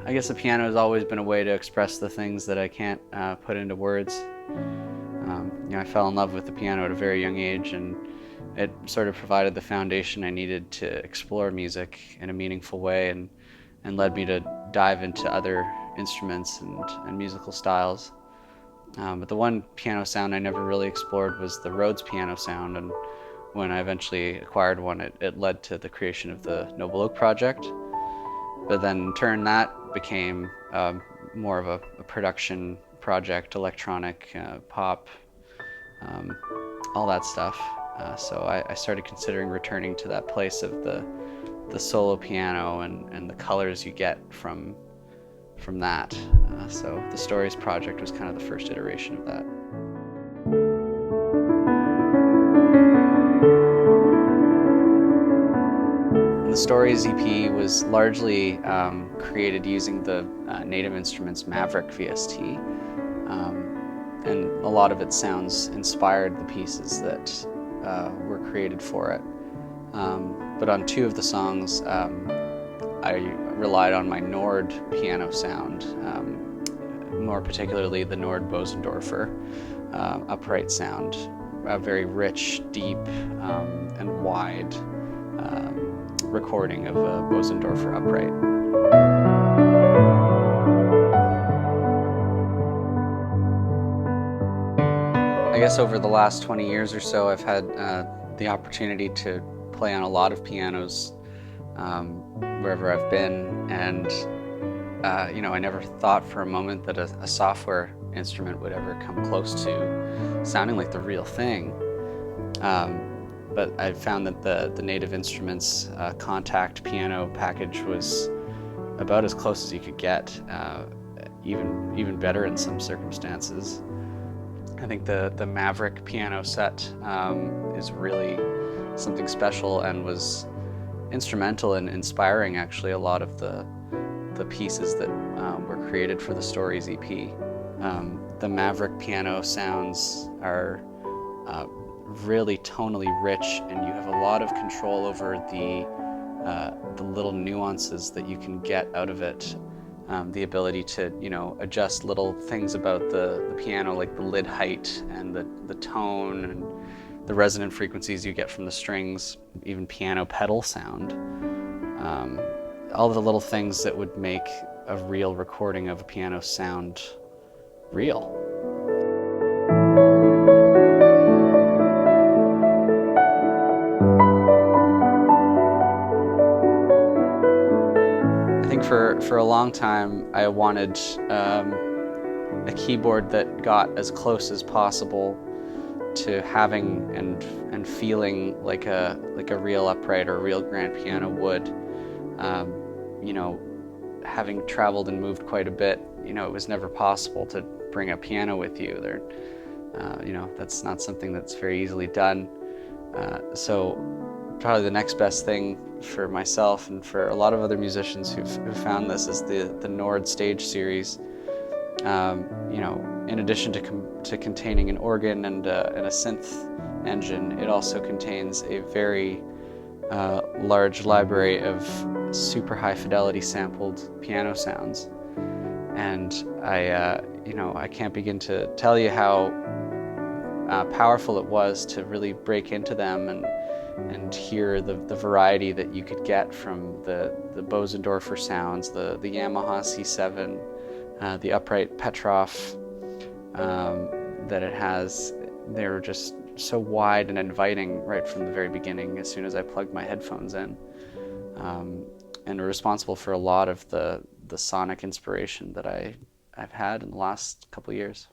I guess the piano has always been a way to express the things that I can't put into words. I fell in love with the piano at a very young age, and it sort of provided the foundation I needed to explore music in a meaningful way, and led me to dive into other instruments and musical styles. But the one piano sound I never really explored was the Rhodes piano sound, and when I eventually acquired one, it led to the creation of the Noble Oak Project. But then in turn, that became more of a production project, electronic, pop, all that stuff. So I started considering returning to that place of the solo piano and the colors you get from that. So the Stories project was kind of the first iteration of that. The Stories EP was largely created using the Native Instruments Maverick VST, and a lot of its sounds inspired the pieces that were created for it. But on two of the songs, I relied on my Nord piano sound, more particularly the Nord Bosendorfer upright sound, a very rich, deep, and wide recording of a Bosendorfer upright. I guess over the last 20 years or so, I've had the opportunity to play on a lot of pianos wherever I've been, and I never thought for a moment that a software instrument would ever come close to sounding like the real thing. But I found that the Native Instruments Contact piano package was about as close as you could get, even better in some circumstances. I think the Maverick piano set is really something special and was instrumental in inspiring actually a lot of the pieces that were created for the Stories EP. The Maverick piano sounds are really tonally rich, and you have a lot of control over the little nuances that you can get out of it. The ability to adjust little things about the piano, like the lid height and the tone and the resonant frequencies you get from the strings, even piano pedal sound. All the little things that would make a real recording of a piano sound real. I think for a long time I wanted a keyboard that got as close as possible to having and feeling like a real upright or a real grand piano would. Having traveled and moved quite a bit, it was never possible to bring a piano with you. That's not something that's very easily done. So probably the next best thing for myself and for a lot of other musicians who've found this is the Nord Stage series. In addition to containing an organ and a synth engine, it also contains a very large library of super high fidelity sampled piano sounds. And I can't begin to tell you how powerful it was to really break into them and hear the variety that you could get from the Bosendorfer sounds, the Yamaha C7, the upright Petroff that it has. They were just so wide and inviting right from the very beginning as soon as I plugged my headphones in, and were responsible for a lot of the sonic inspiration that I've had in the last couple of years.